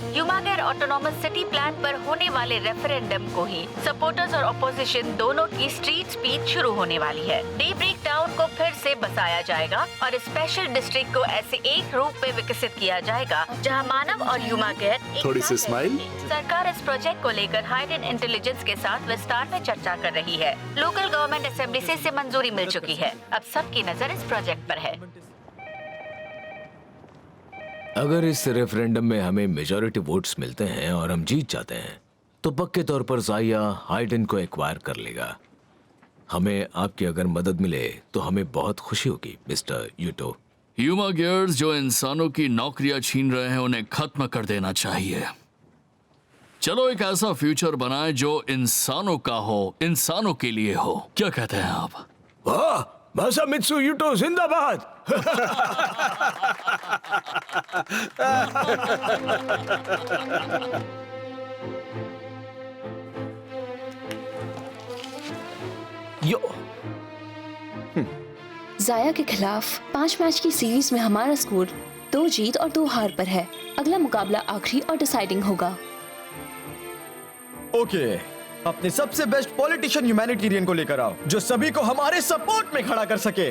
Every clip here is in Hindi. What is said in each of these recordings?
ह्यूमागेयर ऑटोनॉमस सिटी प्लान पर होने वाले रेफरेंडम को ही सपोर्टर्स और अपोजिशन दोनों की स्ट्रीट स्पीच शुरू होने वाली है। डेब्रिक टाउन को फिर से बसाया जाएगा और स्पेशल डिस्ट्रिक्ट को ऐसे एक रूप में विकसित किया जाएगा जहां मानव और ह्यूमागेयर थोड़ी सी स्माइल। सरकार इस प्रोजेक्ट को लेकर हाइडन इंटेलिजेंस के साथ विस्तार में चर्चा कर रही है। लोकल गवर्नमेंट असेंबली से इसे मंजूरी मिल चुकी है। अब सबकी नजर इस प्रोजेक्ट पर है। अगर इस रेफरेंडम में हमें मेजॉरिटी वोट्स मिलते हैं और हम जीत जाते हैं तो पक्के तौर पर ज़ाया हाइडन को एक्वायर कर लेगा। हमें आपकी अगर मदद मिले तो हमें बहुत खुशी होगी मिस्टर यूटो। ह्यूमागेयर्स जो इंसानों की नौकरियां छीन रहे हैं उन्हें खत्म कर देना चाहिए। चलो एक ऐसा फ्यूचर बनाएं जो इंसानों का हो, इंसानों के लिए हो। क्या कहते हैं आप? वाह, मासामित्सु यूटो जिंदाबाद। यो ज़ाया के खिलाफ 5 मैच की सीरीज में हमारा स्कोर 2 जीत और 2 हार पर है। अगला मुकाबला आखिरी और डिसाइडिंग होगा। ओके, अपने सबसे बेस्ट पॉलिटिशियन ह्यूमैनिटेरियन को लेकर आओ जो सभी को हमारे सपोर्ट में खड़ा कर सके।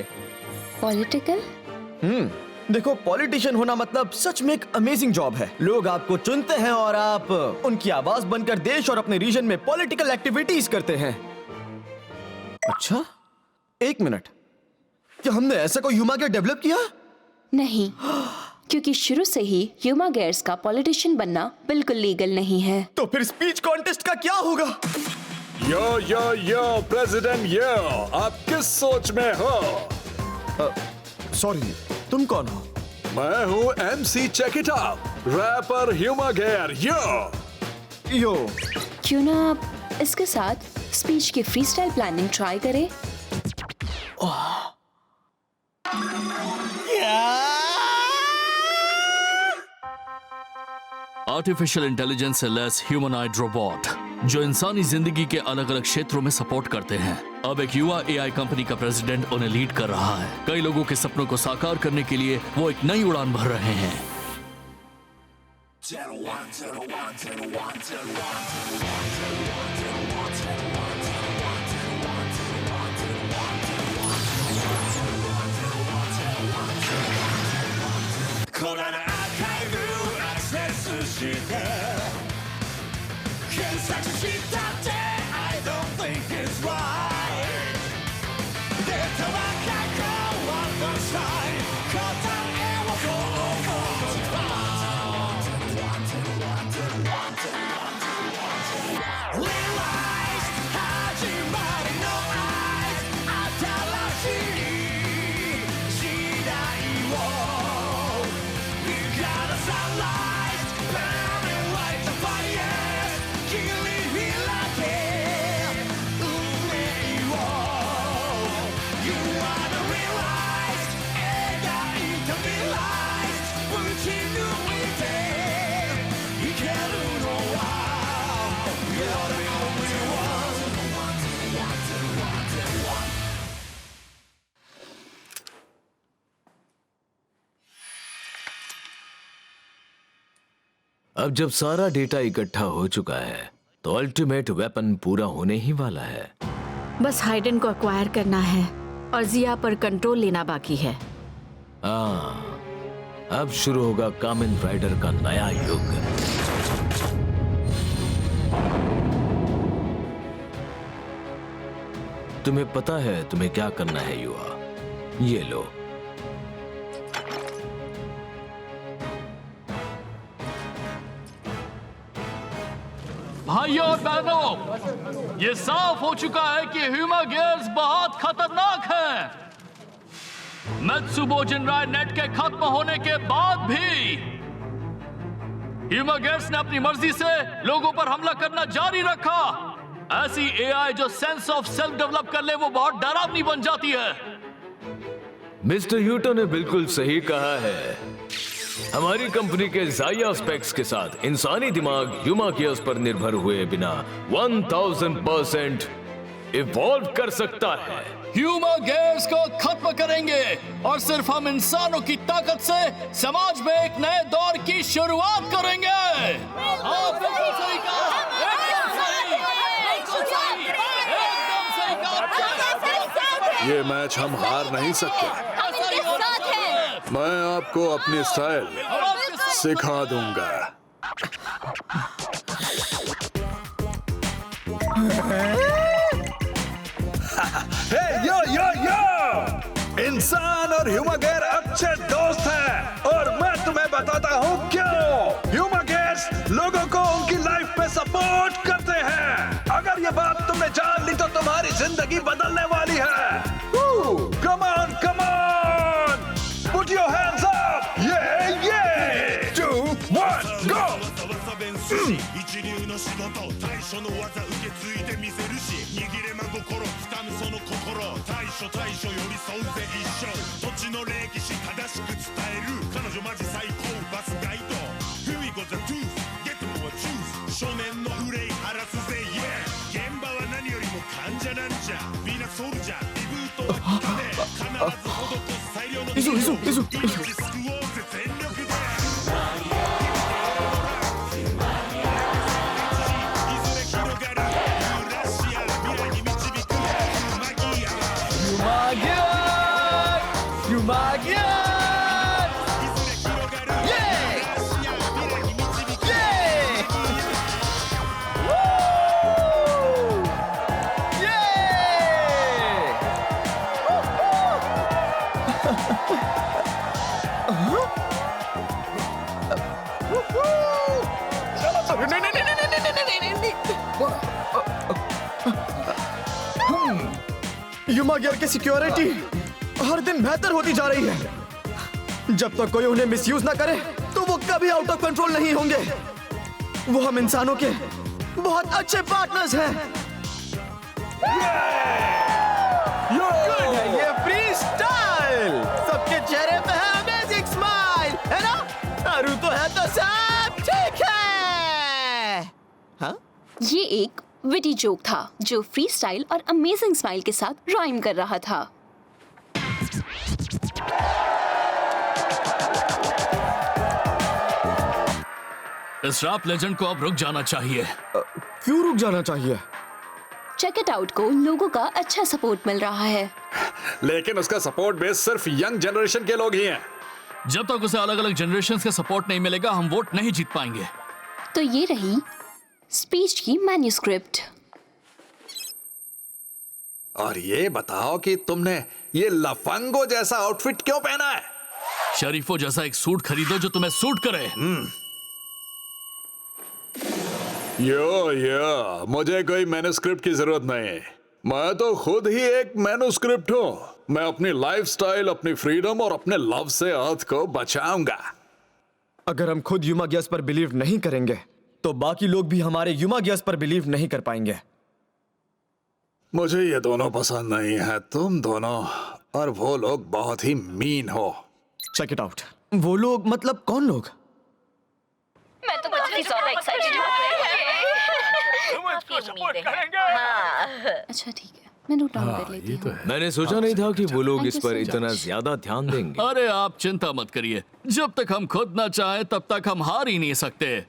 पॉलिटिकल? देखो, पॉलिटिशियन होना मतलब सच में एक अमेजिंग जॉब है। लोग आपको चुनते हैं और आप उनकी आवाज बनकर देश और अपने रीजन में पॉलिटिकल एक्टिविटीज करते हैं। अच्छा, एक मिनट, क्या हमने ऐसा कोई ह्यूमागेयर डेवलप किया? नहीं, क्योंकि शुरू से ही ह्यूमागेयर्स का पॉलिटिशियन बनना बिल्कुल लीगल नहीं है। तो फिर स्पीच कॉन्टेस्ट का क्या होगा? यो प्रेसिडेंट यो, आप किस सोच में हो? सॉरी, तुम कौन हो? मैं हूँ MC check it out, rapper Humagear yo. क्यों ना आप इसके साथ स्पीच की फ्रीस्टाइल प्लानिंग ट्राई करें? आर्टिफिशियल इंटेलिजेंस से लेस ह्यूमनॉइड रोबोट जो इंसानी जिंदगी के अलग अलग क्षेत्रों में सपोर्ट करते हैं। अब एक युवा AI कंपनी का प्रेसिडेंट उन्हें लीड कर रहा है। कई लोगों के सपनों को साकार करने के लिए वो एक नई उड़ान भर रहे हैं। अब जब सारा डेटा इकट्ठा हो चुका है तो अल्टीमेट वेपन पूरा होने ही वाला है। बस हाइडन को एक्वायर करना है और जिया पर कंट्रोल लेना बाकी है। अब शुरू होगा कामिन राइडर का नया युग। तुम्हें पता है तुम्हें क्या करना है युवा? ये लो। भाइयों और बहनों, ये साफ हो चुका है कि ह्यूमागेयर्स बहुत खतरनाक हैं। मैत्सुबो जिनराय नेट के खत्म होने के बाद भी ह्यूमागेयर्स ने अपनी मर्जी से लोगों पर हमला करना जारी रखा। ऐसी AI जो सेंस ऑफ सेल्फ डेवलप कर ले वो बहुत डरावनी बन जाती है। मिस्टर यूटो ने बिल्कुल सही कहा है। हमारी कंपनी के ज़ाया स्पेक्स के साथ इंसानी दिमाग ह्यूमागेयर्स पर निर्भर हुए बिना 1000% इवॉल्व कर सकता है। ह्यूमा गेयर्स को खत्म करेंगे और सिर्फ हम इंसानों की ताकत से समाज में एक नए दौर की शुरुआत करेंगे। हाँ, बिल्कुल सही कहा। एकदम सही, बिल्कुल सही, एकदम सही कहा। ये मैच हम हार नहीं सकते। मैं आपको अपनी स्टाइल सिखा दूंगा। हे यो यो यो! इंसान और ह्यूमा गेयर अच्छे दोस्त हैं और मैं तुम्हें बताता हूँ क्यों। ह्यूमा गेयर्स लोगों को उनकी लाइफ में सपोर्ट करते हैं। अगर ये बात तुमने जान ली तो तुम्हारी जिंदगी बदलने वाली है। Come on come on, put your hands up. ये 2 1 गो। 一流の仕事対処の技受け継いでみせるし握れ真心掴むその心対処寄り添うぜ一生土地の歴史正しく伝える彼女マジ最高バスガイド Here we go the truth get more choose 少年の憂い晴らすぜ Yeah 現場は何よりも患者なんじゃヴィーナスソルジャーリブートは効かねえ必ず施す最良の治療命救おうぜ全力でह्यूमा gear की सिक्योरिटी हर दिन बेहतर होती जा रही है। जब तक कोई उन्हें मिसयूज ना करे तो वो कभी आउट ऑफ कंट्रोल नहीं होंगे। वो हम इंसानों के बहुत अच्छे पार्टनर्स हैं। ये फ्री स्टाइल सबके चेहरे पे है अमेजिंग स्माइल, है ना? नारुतो है तो सब ठीक है। हाँ? ये एक विटी जोक था जो फ्री स्टाइल और अमेजिंग स्माइल के साथ राइम कर रहा था। इस रैप लेजेंड को अब रुक जाना चाहिए। क्यों रुक जाना चाहिए? चेक इट आउट को लोगों का अच्छा सपोर्ट मिल रहा है, लेकिन उसका सपोर्ट बेस सिर्फ यंग जनरेशन के लोग ही हैं। जब तक उसे अलग अलग जनरेशन का सपोर्ट नहीं मिलेगा हम वोट नहीं जीत पाएंगे। तो ये रही स्पीच की मैन्युस्क्रिप्ट। और ये बताओ कि तुमने ये लफंगो जैसा आउटफिट क्यों पहना है? शरीफों जैसा एक सूट खरीदो जो तुम्हें सूट करे। यो मुझे कोई मैन्युस्क्रिप्ट की जरूरत नहीं। मैं तो खुद ही एक मैन्युस्क्रिप्ट हूँ। मैं अपनी लाइफस्टाइल, अपनी फ्रीडम और अपने लव से अर्थ को बचाऊंगा। अगर हम खुद ह्यूमा गियर्स पर बिलीव नहीं करेंगे तो बाकी लोग भी हमारे ह्यूमा गियर्स पर बिलीव नहीं कर पाएंगे। मुझे ये दोनों पसंद नहीं है, तुम दोनों और वो लोग बहुत ही मीन हो। Check it out. वो लोग मतलब कौन लोग? मैं तो काफी ज्यादा एक्साइटेड हूँ। अच्छा ठीक है, मैं नोट डाउन कर लेती हूँ। मैंने सोचा नहीं था कि वो लोग इस पर इतना ज्यादा ध्यान देंगे। अरे आप चिंता मत करिए, जब तक हम खुद ना चाहें तब तक हम हार ही नहीं सकते।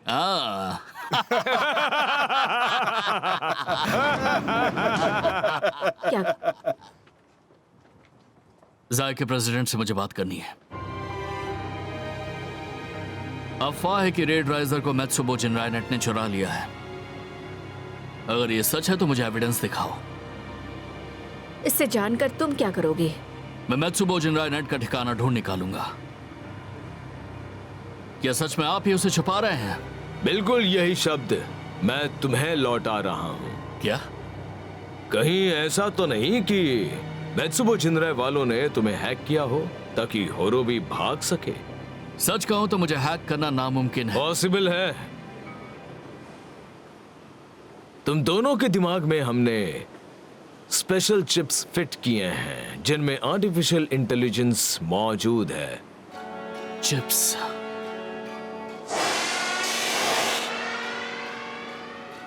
जाय के प्रेसिडेंट से मुझे बात करनी है। अफवाह है कि रेड राइजर को मैत्सुबो जिनरायनेट ने चुरा लिया है। अगर ये सच है तो मुझे एविडेंस दिखाओ। इससे जानकर तुम क्या करोगे? मैं मैत्सुबो जिनरायनेट का ठिकाना ढूंढ निकालूंगा। क्या सच में आप ही उसे छुपा रहे हैं? बिल्कुल यही शब्द मैं तुम्हें लौटा रहा हूँ। क्या? कहीं ऐसा तो नहीं कि मैत्सुबो जिनराय वालों ने तुम्हें हैक किया हो ताकि होरो भी भाग सके? सच कहूं तो मुझे हैक करना नामुमकिन है। पॉसिबल है। तुम दोनों के दिमाग में हमने स्पेशल चिप्स फिट किए हैं जिनमें आर्टिफिशियल इंटेलिजेंस मौजूद है। चिप्स?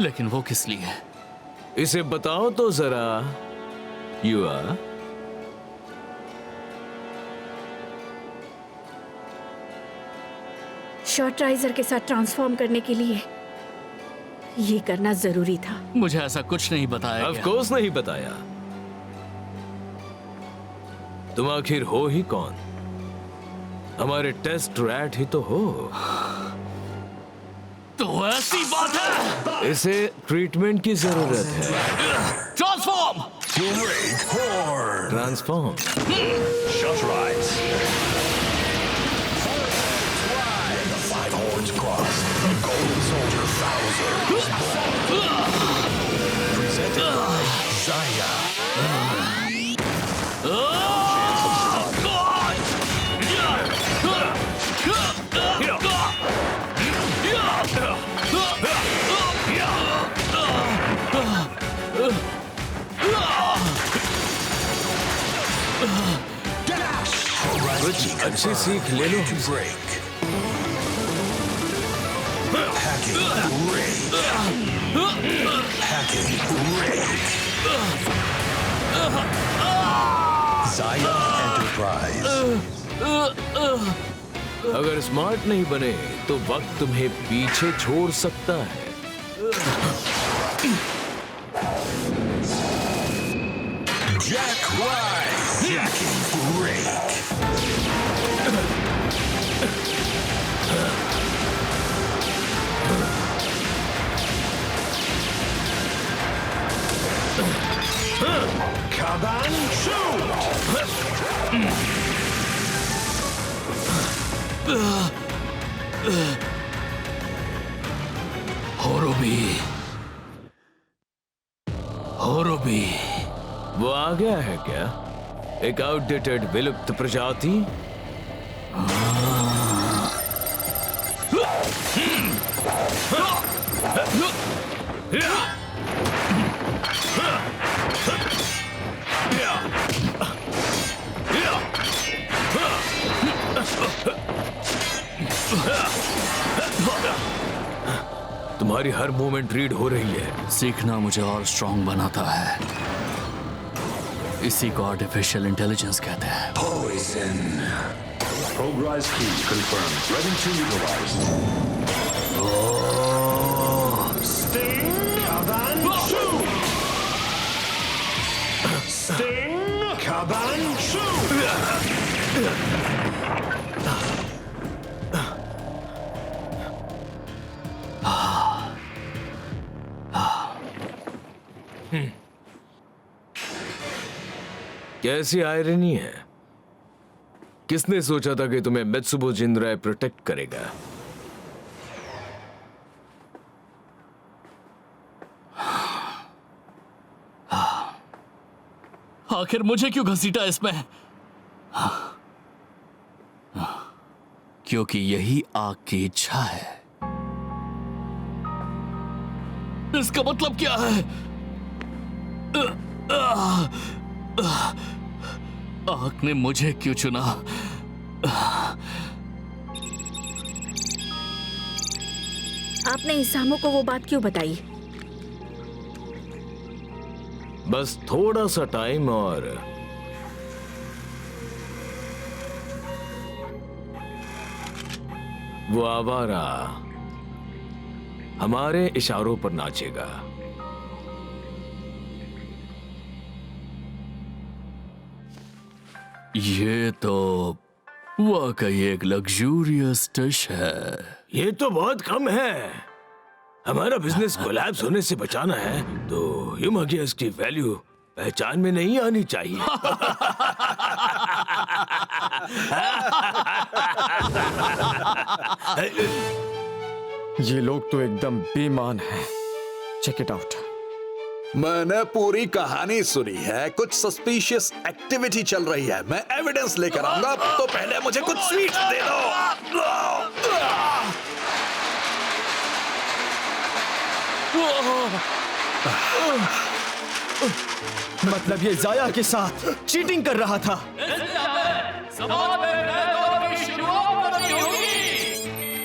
लेकिन वो किस लिए? इसे बताओ तो जरा युवा। शॉर्ट राइजर के साथ ट्रांसफॉर्म करने के लिए ये करना जरूरी था। मुझे ऐसा कुछ नहीं बताया ऑफ गया। कोर्स नहीं बताया। तुम आखिर हो ही कौन? हमारे टेस्ट रैट ही तो हो। तो ऐसी बात है। इसे ट्रीटमेंट की जरूरत है। Transform. Great horn! Transform. Shut rise! The five horns cross. The golden soldier Bowser is born. Presented by Zaya. कुछ अच्छी सीख ले लो। Break. Hacking rage. Hacking rage. Zaya Enterprise. अगर स्मार्ट नहीं बने तो वक्त तुम्हें पीछे छोड़ सकता है। Jack Rise. Hacking rage. Kaban shoot! होरोबी। होरोबी। वो आ गया है क्या? एक आउटडेटेड विलुप्त प्रजाति? तुम्हारी हर मूवमेंट रीड हो रही है। सीखना मुझे और स्ट्रांग बनाता है। इसी को आर्टिफिशियल इंटेलिजेंस कहते हैं। Poison. Progress key confirmed. Ready to utilize. Sting. Kaban shoot. Sting. Kaban shoot. कैसी आयरनी है। किसने सोचा था कि तुम्हें मित्सुबो जिंद्राय प्रोटेक्ट करेगा? आखिर मुझे क्यों घसीटा इसमें? क्योंकि यही आग की इच्छा है। इसका मतलब क्या है? आग ने मुझे क्यों चुना? आपने इसामो को वो बात क्यों बताई? बस थोड़ा सा टाइम और वो आवारा हमारे इशारों पर नाचेगा। ये तो वाकई एक लग्जूरियस डिश है। ये तो बहुत कम है। हमारा बिजनेस कोलैप्स होने से बचाना है तो ह्यूमागियस की वैल्यू पहचान में नहीं आनी चाहिए। ये लोग तो एकदम बेईमान हैं। Check it out. मैंने पूरी कहानी सुनी है। कुछ सस्पिशियस एक्टिविटी चल रही है। मैं एविडेंस लेकर आऊंगा। तो पहले मुझे कुछ स्वीट्स दे दो। मतलब ये जाया के साथ चीटिंग कर रहा था।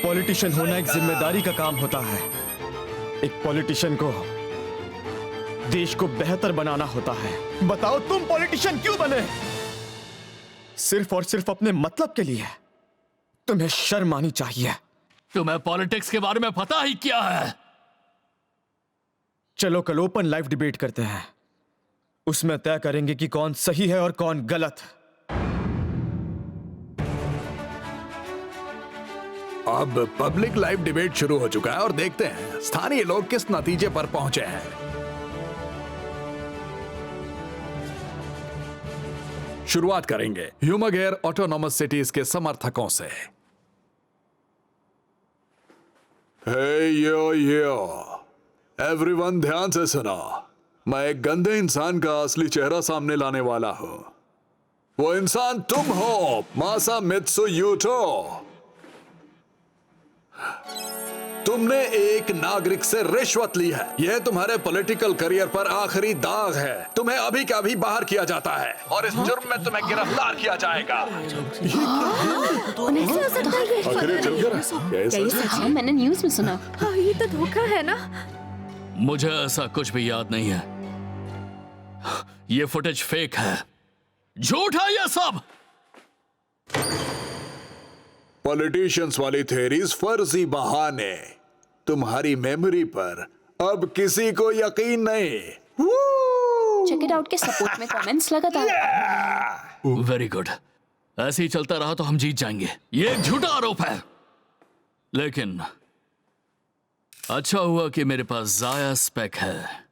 पॉलिटिशियन होना एक जिम्मेदारी का काम होता है। एक पॉलिटिशियन को देश को बेहतर बनाना होता है। बताओ तुम पॉलिटिशियन क्यों बने? सिर्फ और सिर्फ अपने मतलब के लिए। तुम्हें शर्म आनी चाहिए। तुम्हें पॉलिटिक्स के बारे में पता ही क्या है? चलो कल ओपन लाइव डिबेट करते हैं। उसमें तय करेंगे कि कौन सही है और कौन गलत। अब पब्लिक लाइव डिबेट शुरू हो चुका है और देखते हैं स्थानीय लोग किस नतीजे पर पहुंचे हैं। शुरुआत करेंगे ह्यूमागेयर ऑटोनॉमस सिटीज के समर्थकों से। हे यो एवरीवन, ध्यान से सुनो। मैं एक गंदे इंसान का असली चेहरा सामने लाने वाला हूं। वो इंसान तुम हो, मासामित्सु यूटो। तुमने एक नागरिक से रिश्वत ली है। यह तुम्हारे पॉलिटिकल करियर पर आखिरी दाग है। तुम्हें अभी का अभी बाहर किया जाता है और इस जुर्म में तुम्हें गिरफ्तार किया जाएगा। आखिर चल गया। हाँ, मैंने न्यूज़ में सुना। हाँ, ये तो धोखा है ना। मुझे ऐसा कुछ भी याद नहीं है। ये फुटेज फेक है, झूठ है ये सब। पॉलिटिशियंस वाली थेरीज फर्जी बहाने। तुम्हारी मेमोरी पर अब किसी को यकीन नहीं। चेक इट आउट के सपोर्ट में कमेंट्स लगातार। Very good. ऐसे ही चलता रहा तो हम जीत जाएंगे। ये एक झूठा आरोप है, लेकिन अच्छा हुआ कि मेरे पास जाया स्पेक है।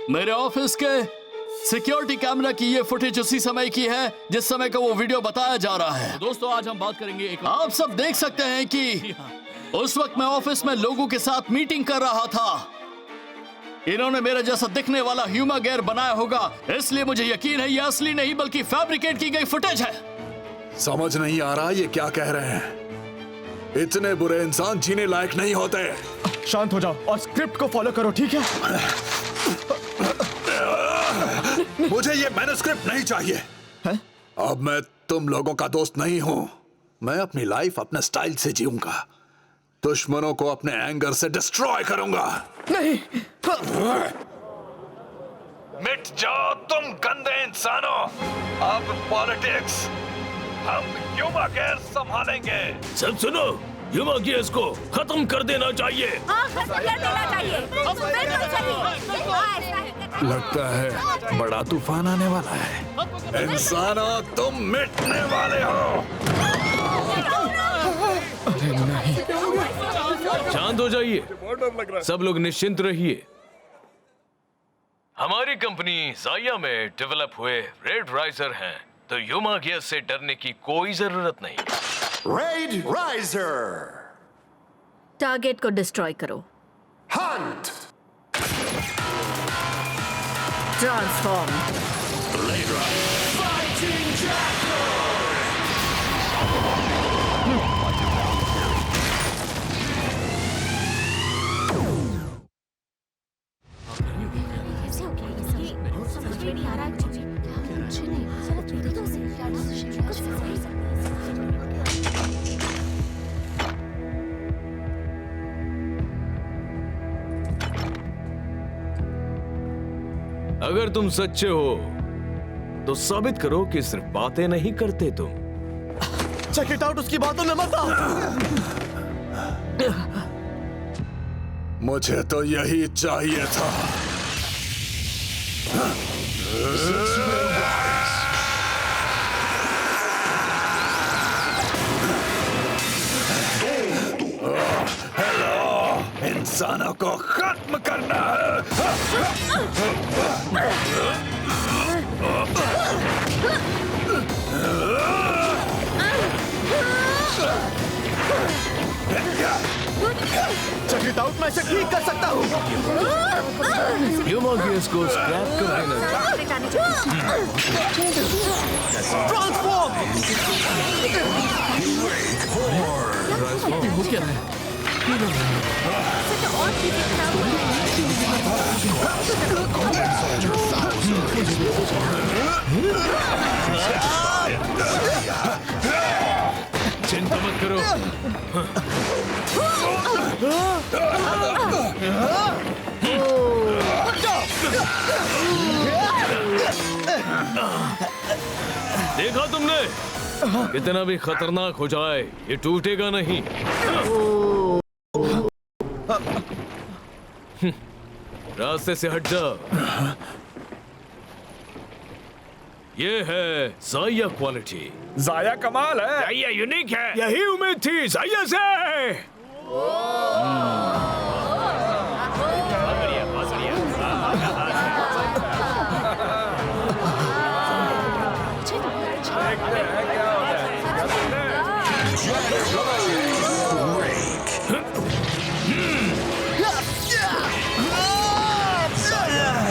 मेरे ऑफिस के सिक्योरिटी कैमरा की ये फुटेज उसी समय की है जिस समय का वो वीडियो बताया जा रहा है। दोस्तों, आज हम बात करेंगे आप सब देख सकते हैं कि उस वक्त मैं ऑफिस में लोगों के साथ मीटिंग कर रहा था। इन्होंने मेरे जैसा दिखने वाला ह्यूमागेयर बनाया होगा, इसलिए मुझे यकीन है ये असली नहीं बल्कि फैब्रिकेट की गई फुटेज है। समझ नहीं आ रहा ये क्या कह रहे हैं। इतने बुरे इंसान जीने लायक नहीं होते। शांत हो जाओ और स्क्रिप्ट को फॉलो करो, ठीक है? मुझे ये मैन्युस्क्रिप्ट नहीं चाहिए। है? अब मैं तुम लोगों का दोस्त नहीं हूं। मैं अपनी लाइफ अपने स्टाइल से जीऊंगा। दुश्मनों को अपने एंगर से डिस्ट्रॉय करूंगा। नहीं। मिट जाओ तुम गंदे इंसानों। अब पॉलिटिक्स हम ह्यूमागेयर संभालेंगे। सब सुनो, ह्यूमागेयर्स को खत्म कर देना चाहिए। लगता है बड़ा तूफान आने वाला है। इंसानों, तुम मिटने वाले हो। अरे नहीं। शांत हो जाइए, सब लोग निश्चिंत रहिए। हमारी कंपनी जाया में डेवलप हुए रेड राइजर हैं, तो ह्यूमागेयर से डरने की कोई जरूरत नहीं। Raid Riser! टारगेट को डिस्ट्रॉय करो। Hunt! ट्रांसफॉर्म। Fighting Jackal! अगर तुम सच्चे हो तो साबित करो कि सिर्फ बातें नहीं करते तुम। चेक इट आउट, उसकी बातों में मत आओ। मुझे तो यही चाहिए था। हेलो, इंसानों को खत्म करना चेक इट आउट, मैं इसे ठीक कर सकता हूँ। ह्यूमागेयर्स को स्क्रैप कर देना चाहिए। ट्रांसफॉर्म! वो क्या है? चिंता मत करो। देखा तुमने? कितना भी खतरनाक हो जाए ये टूटेगा नहीं। रास्ते से हट जा। ये है जाया क्वालिटी। जाया कमाल है। जाया यूनिक है। यही उम्मीद थी जाया से।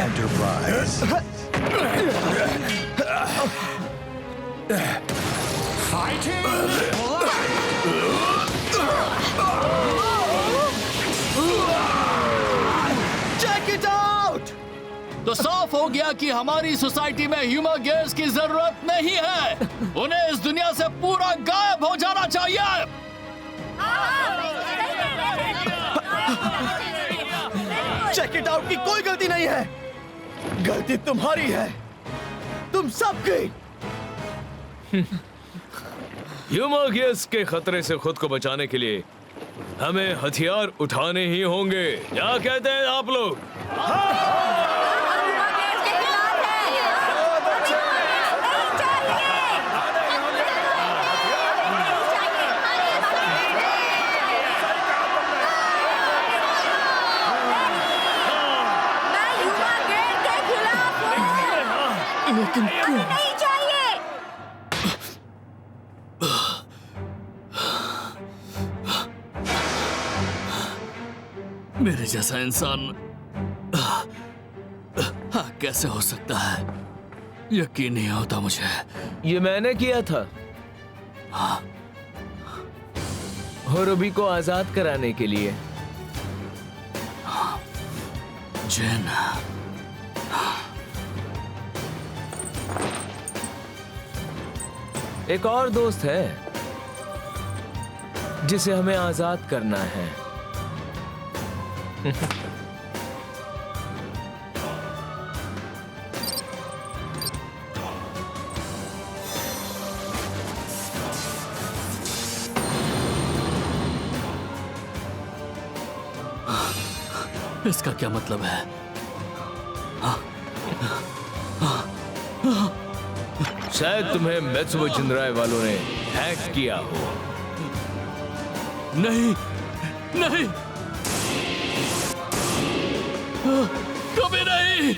Enterprise. Fighting Check it out! तो साफ हो गया कि हमारी सोसाइटी में ह्यूमर गेयर्स की जरूरत नहीं है। उन्हें इस दुनिया से पूरा गायब हो जाना चाहिए। चेक इट आउट की कोई गलती नहीं है, गलती तुम्हारी है, तुम सबकी। ह्यूमर गेयर्स के खतरे से खुद को बचाने के लिए हमें हथियार उठाने ही होंगे। क्या कहते हैं आप लोग? लेकिन क्यों? नहीं चाहिए। मेरे जैसा इंसान कैसे हो सकता है? यकीन नहीं होता मुझे। ये मैंने किया था होरोबी को आजाद कराने के लिए। जेन, एक और दोस्त है जिसे हमें आजाद करना है। इसका क्या मतलब है? शायद तुम्हें मेत्सुबा जिंदराय वालों ने हैक किया हो। नहीं, नहीं, कभी नहीं।